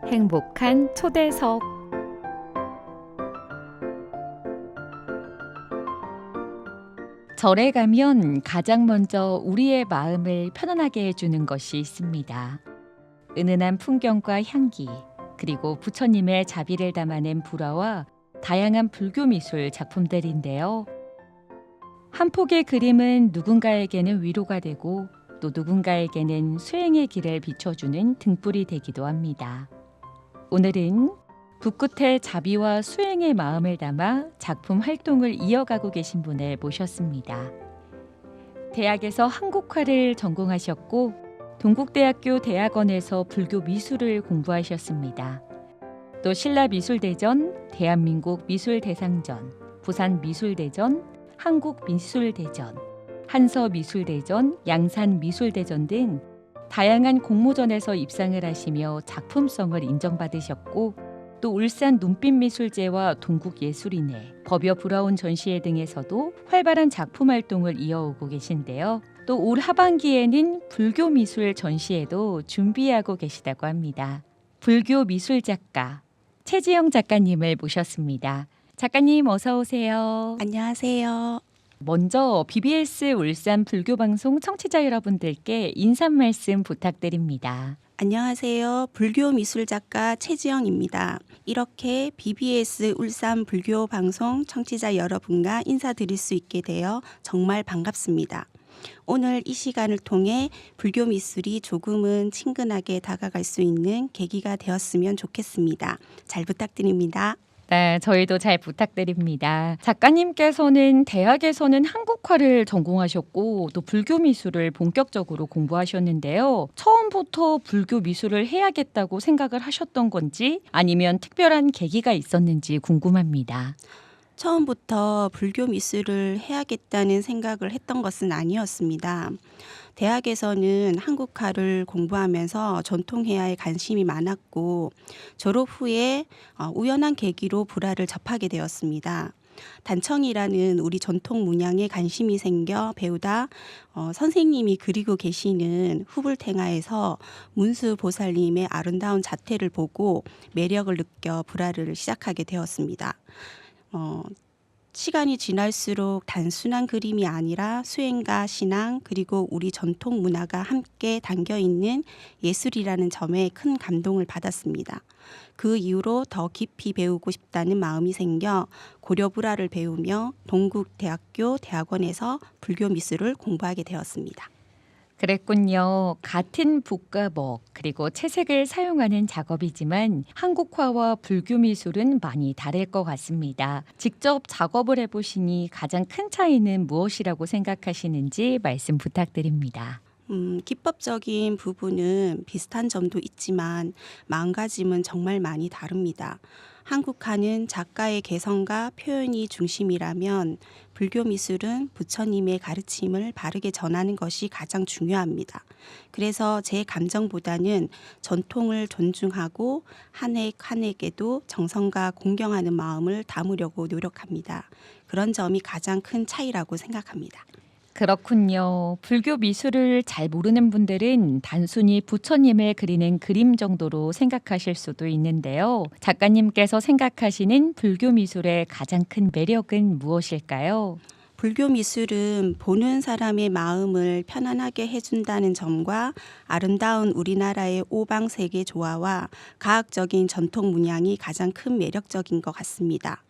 행복한 초대석. 절에 가면 가장 먼저 우리의 마음을 편안하게 해주는 것이 있습니다. 은은한 풍경과 향기, 그리고 부처님의 자비를 담아낸 불화와 다양한 불교 미술 작품들인데요. 한 폭의 그림은 누군가에게는 위로가 되고 또 누군가에게는 수행의 길을 비춰주는 등불이 되기도 합니다. 오늘은 붓끝에 자비와 수행의 마음을 담아 작품 활동을 이어가고 계신 분을 모셨습니다. 대학에서 한국화를 전공하셨고 동국대학교 대학원에서 불교 미술을 공부하셨습니다. 또 신라미술대전, 대한민국 미술대상전, 부산미술대전, 한국미술대전, 한서미술대전, 양산미술대전 등 다양한 공모전에서 입상을 하시며 작품성을 인정받으셨고 또 울산 눈빛미술제와 동국예술인회, 법여 불화온 전시회 등에서도 활발한 작품 활동을 이어오고 계신데요. 또 올 하반기에는 불교미술 전시회도 준비하고 계시다고 합니다. 불교미술작가 최지영 작가님을 모셨습니다. 작가님 어서 오세요. 안녕하세요. 먼저 BBS 울산 불교방송 청취자 여러분들께 인사 말씀 부탁드립니다. 안녕하세요. 불교미술작가 최지영입니다. 이렇게 BBS 울산 불교방송 청취자 여러분과 인사드릴 수 있게 되어 정말 반갑습니다. 오늘 이 시간을 통해 불교 미술이 조금은 친근하게 다가갈 수 있는 계기가 되었으면 좋겠습니다. 잘 부탁드립니다. 네, 저희도 잘 부탁드립니다. 작가님께서는 대학에서는 한국화를 전공하셨고 또 불교 미술을 본격적으로 공부하셨는데요. 처음부터 불교 미술을 해야겠다고 생각을 하셨던 건지 아니면 특별한 계기가 있었는지 궁금합니다. 처음부터 불교 미술을 해야겠다는 생각을 했던 것은 아니었습니다. 대학에서는 한국화를 공부하면서 전통회화에 관심이 많았고 졸업 후에 우연한 계기로 불화를 접하게 되었습니다. 단청이라는 우리 전통 문양에 관심이 생겨 배우다 선생님이 그리고 계시는 후불탱화에서 문수보살님의 아름다운 자태를 보고 매력을 느껴 불화를 시작하게 되었습니다. 시간이 지날수록 단순한 그림이 아니라 수행과 신앙 그리고 우리 전통 문화가 함께 담겨있는 예술이라는 점에 큰 감동을 받았습니다. 그 이후로 더 깊이 배우고 싶다는 마음이 생겨 고려불화를 배우며 동국대학교 대학원에서 불교 미술을 공부하게 되었습니다. 그랬군요. 같은 붓과 먹 그리고 채색을 사용하는 작업이지만 한국화와 불교 미술은 많이 다를 것 같습니다. 직접 작업을 해보시니 가장 큰 차이는 무엇이라고 생각하시는지 말씀 부탁드립니다. 기법적인 부분은 비슷한 점도 있지만 마음가짐은 정말 많이 다릅니다. 한국화는 작가의 개성과 표현이 중심이라면 불교 미술은 부처님의 가르침을 바르게 전하는 것이 가장 중요합니다. 그래서 제 감정보다는 전통을 존중하고 한 획 한 획에도 정성과 공경하는 마음을 담으려고 노력합니다. 그런 점이 가장 큰 차이라고 생각합니다. 그렇군요. 불교 미술을 잘 모르는 분들은 단순히 부처님을 그리는 그림 정도로 생각하실 수도 있는데요. 작가님께서 생각하시는 불교 미술의 가장 큰 매력은 무엇일까요? 불교 미술은 보는 사람의 마음을 편안하게 해준다는 점과 아름다운 우리나라의 오방세계 조화와 과학적인 전통 문양이 가장 큰 매력적인 것 같습니다.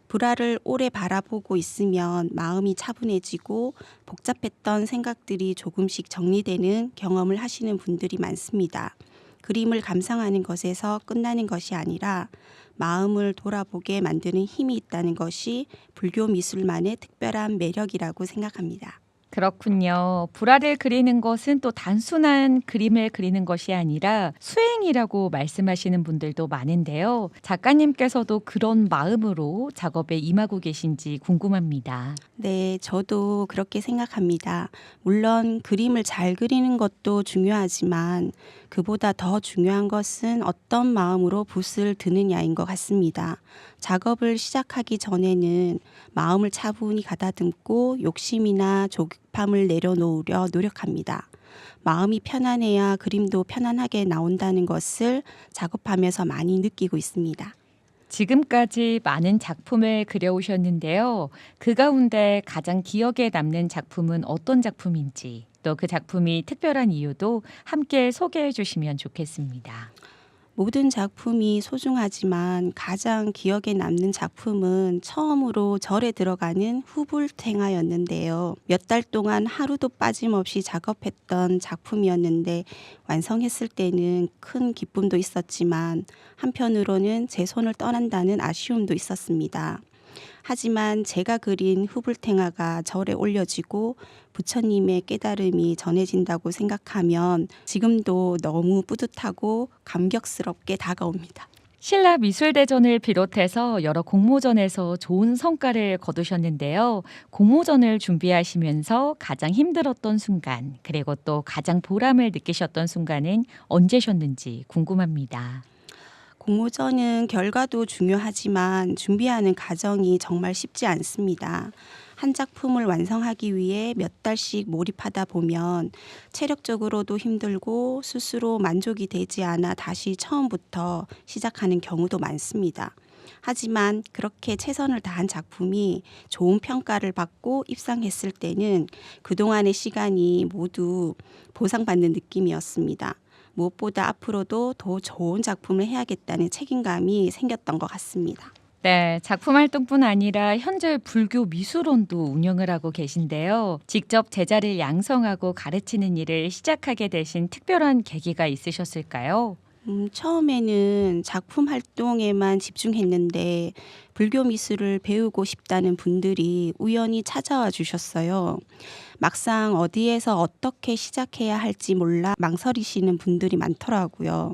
불화를 오래 바라보고 있으면 마음이 차분해지고 복잡했던 생각들이 조금씩 정리되는 경험을 하시는 분들이 많습니다. 그림을 감상하는 것에서 끝나는 것이 아니라 마음을 돌아보게 만드는 힘이 있다는 것이 불교 미술만의 특별한 매력이라고 생각합니다. 그렇군요. 불화를 그리는 것은 또 단순한 그림을 그리는 것이 아니라 수행이라고 말씀하시는 분들도 많은데요. 작가님께서도 그런 마음으로 작업에 임하고 계신지 궁금합니다. 네, 저도 그렇게 생각합니다. 물론 그림을 잘 그리는 것도 중요하지만 그보다 더 중요한 것은 어떤 마음으로 붓을 드느냐인 것 같습니다. 작업을 시작하기 전에는 마음을 차분히 가다듬고 욕심이나 조급함을 내려놓으려 노력합니다. 마음이 편안해야 그림도 편안하게 나온다는 것을 작업하면서 많이 느끼고 있습니다. 지금까지 많은 작품을 그려오셨는데요. 그 가운데 가장 기억에 남는 작품은 어떤 작품인지, 또 그 작품이 특별한 이유도 함께 소개해 주시면 좋겠습니다. 모든 작품이 소중하지만 가장 기억에 남는 작품은 처음으로 절에 들어가는 후불탱화였는데요. 몇 달 동안 하루도 빠짐없이 작업했던 작품이었는데 완성했을 때는 큰 기쁨도 있었지만 한편으로는 제 손을 떠난다는 아쉬움도 있었습니다. 하지만 제가 그린 후불탱화가 절에 올려지고 부처님의 깨달음이 전해진다고 생각하면 지금도 너무 뿌듯하고 감격스럽게 다가옵니다. 신라 미술대전을 비롯해서 여러 공모전에서 좋은 성과를 거두셨는데요. 공모전을 준비하시면서 가장 힘들었던 순간, 그리고 또 가장 보람을 느끼셨던 순간은 언제셨는지 궁금합니다. 공모전은 결과도 중요하지만 준비하는 과정이 정말 쉽지 않습니다. 한 작품을 완성하기 위해 몇 달씩 몰입하다 보면 체력적으로도 힘들고 스스로 만족이 되지 않아 다시 처음부터 시작하는 경우도 많습니다. 하지만 그렇게 최선을 다한 작품이 좋은 평가를 받고 입상했을 때는 그동안의 시간이 모두 보상받는 느낌이었습니다. 무엇보다 앞으로도 더 좋은 작품을 해야겠다는 책임감이 생겼던 것 같습니다. 네, 작품 활동뿐 아니라 현재 불교 미술원도 운영을 하고 계신데요. 직접 제자를 양성하고 가르치는 일을 시작하게 되신 특별한 계기가 있으셨을까요? 처음에는 작품 활동에만 집중했는데 불교 미술을 배우고 싶다는 분들이 우연히 찾아와 주셨어요. 막상 어디에서 어떻게 시작해야 할지 몰라 망설이시는 분들이 많더라고요.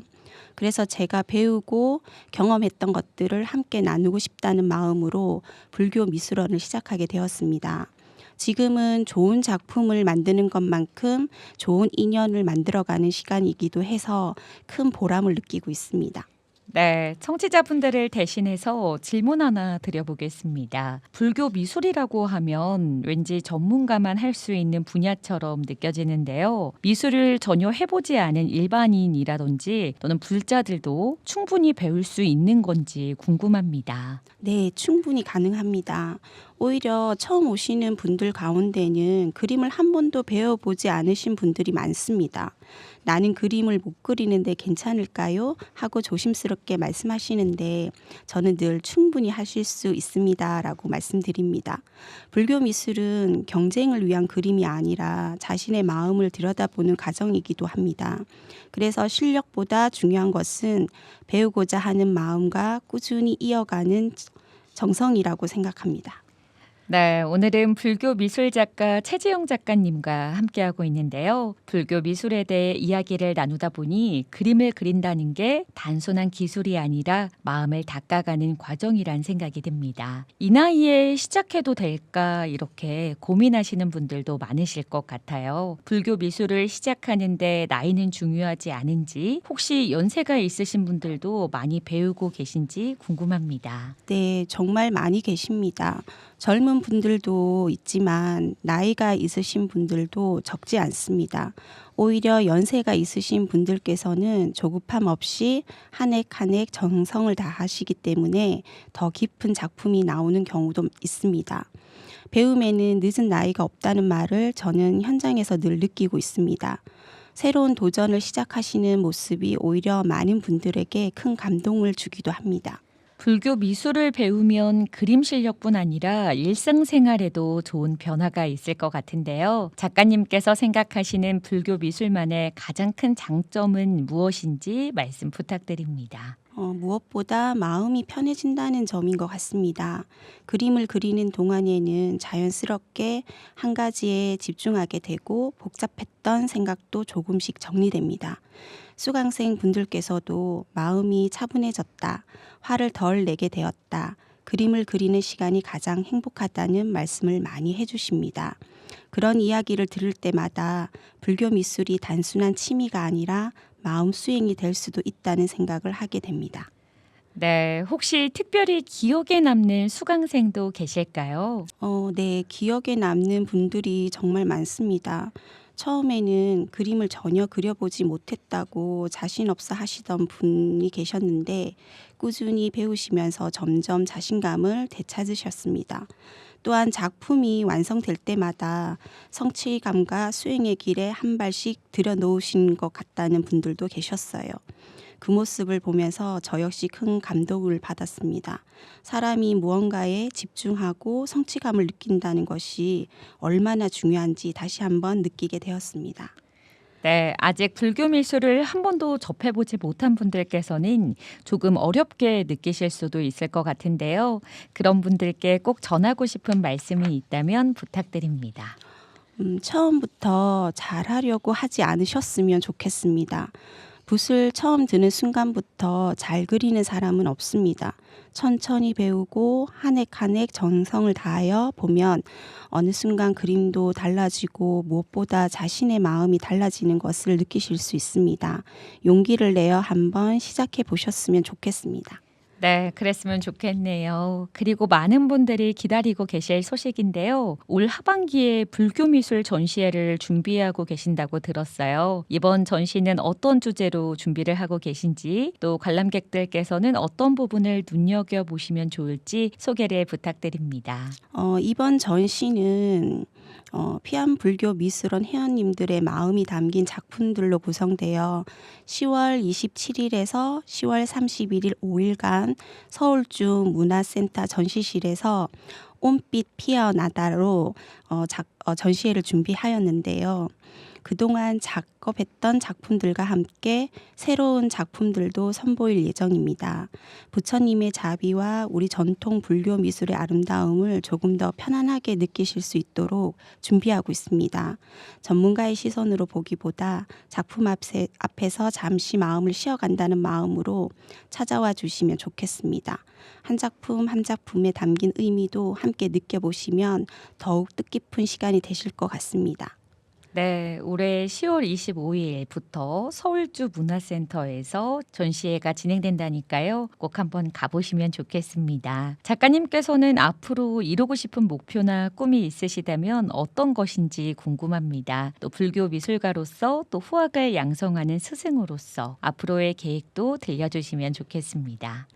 그래서 제가 배우고 경험했던 것들을 함께 나누고 싶다는 마음으로 불교 미술원을 시작하게 되었습니다. 지금은 좋은 작품을 만드는 것만큼 좋은 인연을 만들어가는 시간이기도 해서 큰 보람을 느끼고 있습니다. 네, 청취자분들을 대신해서 질문 하나 드려보겠습니다. 불교 미술이라고 하면 왠지 전문가만 할 수 있는 분야처럼 느껴지는데요. 미술을 전혀 해보지 않은 일반인이라든지 또는 불자들도 충분히 배울 수 있는 건지 궁금합니다. 네, 충분히 가능합니다. 오히려 처음 오시는 분들 가운데는 그림을 한 번도 배워보지 않으신 분들이 많습니다. 나는 그림을 못 그리는데 괜찮을까요? 하고 조심스럽게 말씀하시는데 저는 늘 충분히 하실 수 있습니다. 라고 말씀드립니다. 불교 미술은 경쟁을 위한 그림이 아니라 자신의 마음을 들여다보는 과정이기도 합니다. 그래서 실력보다 중요한 것은 배우고자 하는 마음과 꾸준히 이어가는 정성이라고 생각합니다. 네, 오늘은 불교 미술 작가 최지영 작가님과 함께하고 있는데요. 불교 미술에 대해 이야기를 나누다 보니 그림을 그린다는 게 단순한 기술이 아니라 마음을 닦아가는 과정이란 생각이 듭니다. 이 나이에 시작해도 될까 이렇게 고민하시는 분들도 많으실 것 같아요. 불교 미술을 시작하는데 나이는 중요하지 않은지 혹시 연세가 있으신 분들도 많이 배우고 계신지 궁금합니다. 네, 정말 많이 계십니다. 젊은 분들도 있지만 나이가 있으신 분들도 적지 않습니다. 오히려 연세가 있으신 분들께서는 조급함 없이 한 획 한 획 정성을 다하시기 때문에 더 깊은 작품이 나오는 경우도 있습니다. 배움에는 늦은 나이가 없다는 말을 저는 현장에서 늘 느끼고 있습니다. 새로운 도전을 시작하시는 모습이 오히려 많은 분들에게 큰 감동을 주기도 합니다. 불교 미술을 배우면 그림 실력뿐 아니라 일상생활에도 좋은 변화가 있을 것 같은데요. 작가님께서 생각하시는 불교 미술만의 가장 큰 장점은 무엇인지 말씀 부탁드립니다. 무엇보다 마음이 편해진다는 점인 것 같습니다. 그림을 그리는 동안에는 자연스럽게 한 가지에 집중하게 되고 복잡했던 생각도 조금씩 정리됩니다. 수강생 분들께서도 마음이 차분해졌다, 화를 덜 내게 되었다, 그림을 그리는 시간이 가장 행복하다는 말씀을 많이 해주십니다. 그런 이야기를 들을 때마다 불교 미술이 단순한 취미가 아니라 마음 수행이 될 수도 있다는 생각을 하게 됩니다. 네, 혹시 특별히 기억에 남는 수강생도 계실까요? 네, 기억에 남는 분들이 정말 많습니다. 처음에는 그림을 전혀 그려보지 못했다고 자신 없어 하시던 분이 계셨는데 꾸준히 배우시면서 점점 자신감을 되찾으셨습니다. 또한 작품이 완성될 때마다 성취감과 수행의 길에 한 발씩 들여놓으신 것 같다는 분들도 계셨어요. 그 모습을 보면서 저 역시 큰 감동을 받았습니다. 사람이 무언가에 집중하고 성취감을 느낀다는 것이 얼마나 중요한지 다시 한번 느끼게 되었습니다. 네, 아직 불교 미술을 한 번도 접해보지 못한 분들께서는 조금 어렵게 느끼실 수도 있을 것 같은데요. 그런 분들께 꼭 전하고 싶은 말씀이 있다면 부탁드립니다. 처음부터 잘하려고 하지 않으셨으면 좋겠습니다. 붓을 처음 드는 순간부터 잘 그리는 사람은 없습니다. 천천히 배우고 한 획 한 획 정성을 다하여 보면 어느 순간 그림도 달라지고 무엇보다 자신의 마음이 달라지는 것을 느끼실 수 있습니다. 용기를 내어 한번 시작해 보셨으면 좋겠습니다. 네, 그랬으면 좋겠네요. 그리고 많은 분들이 기다리고 계실 소식인데요. 올 하반기에 불교 미술 전시회를 준비하고 계신다고 들었어요. 이번 전시는 어떤 주제로 준비를 하고 계신지, 또 관람객들께서는 어떤 부분을 눈여겨보시면 좋을지 소개를 부탁드립니다. 이번 전시는 피안불교 미술원 회원님들의 마음이 담긴 작품들로 구성되어 10월 27일에서 10월 31일 5일간 서울주 문화센터 전시실에서 온빛 피어나다로 전시회를 준비하였는데요. 그동안 작업했던 작품들과 함께 새로운 작품들도 선보일 예정입니다. 부처님의 자비와 우리 전통 불교 미술의 아름다움을 조금 더 편안하게 느끼실 수 있도록 준비하고 있습니다. 전문가의 시선으로 보기보다 작품 앞에서 잠시 마음을 쉬어간다는 마음으로 찾아와 주시면 좋겠습니다. 한 작품 한 작품에 담긴 의미도 함께 느껴보시면 더욱 뜻깊은 시간이 되실 것 같습니다. 네, 올해 10월 25일부터 서울주 문화센터에서 전시회가 진행된다니까요. 꼭 한번 가보시면 좋겠습니다. 작가님께서는 앞으로 이루고 싶은 목표나 꿈이 있으시다면 어떤 것인지 궁금합니다. 또 불교 미술가로서 또 후학을 양성하는 스승으로서 앞으로의 계획도 들려주시면 좋겠습니다.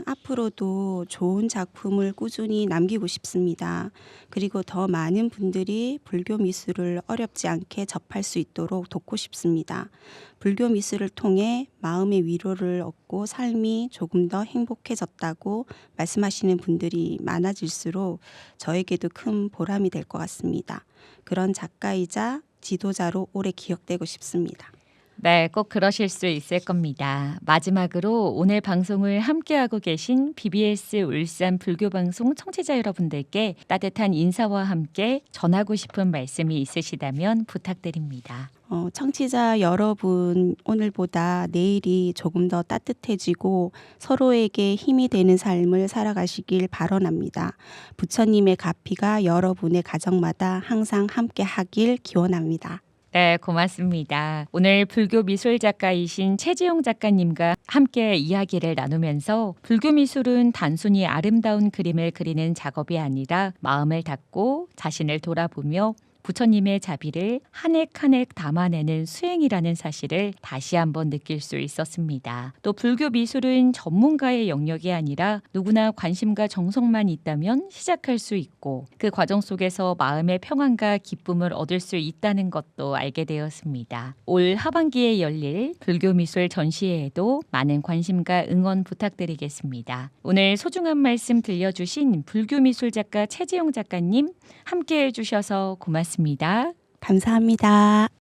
앞으로도 좋은 작품을 꾸준히 남기고 싶습니다. 그리고 더 많은 분들이 불교 미술을 어렵지 않게 접할 수 있도록 돕고 싶습니다. 불교 미술을 통해 마음의 위로를 얻고 삶이 조금 더 행복해졌다고 말씀하시는 분들이 많아질수록 저에게도 큰 보람이 될 것 같습니다. 그런 작가이자 지도자로 오래 기억되고 싶습니다. 네, 꼭 그러실 수 있을 겁니다. 마지막으로 오늘 방송을 함께하고 계신 BBS 울산 불교방송 청취자 여러분들께 따뜻한 인사와 함께 전하고 싶은 말씀이 있으시다면 부탁드립니다. 청취자 여러분, 오늘보다 내일이 조금 더 따뜻해지고 서로에게 힘이 되는 삶을 살아가시길 바라랍니다. 부처님의 가피가 여러분의 가정마다 항상 함께 하길 기원합니다. 네, 고맙습니다. 오늘 불교 미술 작가이신 최지용 작가님과 함께 이야기를 나누면서 불교 미술은 단순히 아름다운 그림을 그리는 작업이 아니라 마음을 닫고 자신을 돌아보며 부처님의 자비를 한 획 한 획 담아내는 수행이라는 사실을 다시 한번 느낄 수 있었습니다. 또 불교 미술은 전문가의 영역이 아니라 누구나 관심과 정성만 있다면 시작할 수 있고 그 과정 속에서 마음의 평안과 기쁨을 얻을 수 있다는 것도 알게 되었습니다. 올 하반기에 열릴 불교 미술 전시회에도 많은 관심과 응원 부탁드리겠습니다. 오늘 소중한 말씀 들려주신 불교 미술 작가 최지용 작가님 함께해 주셔서 고맙습니다. 감사합니다.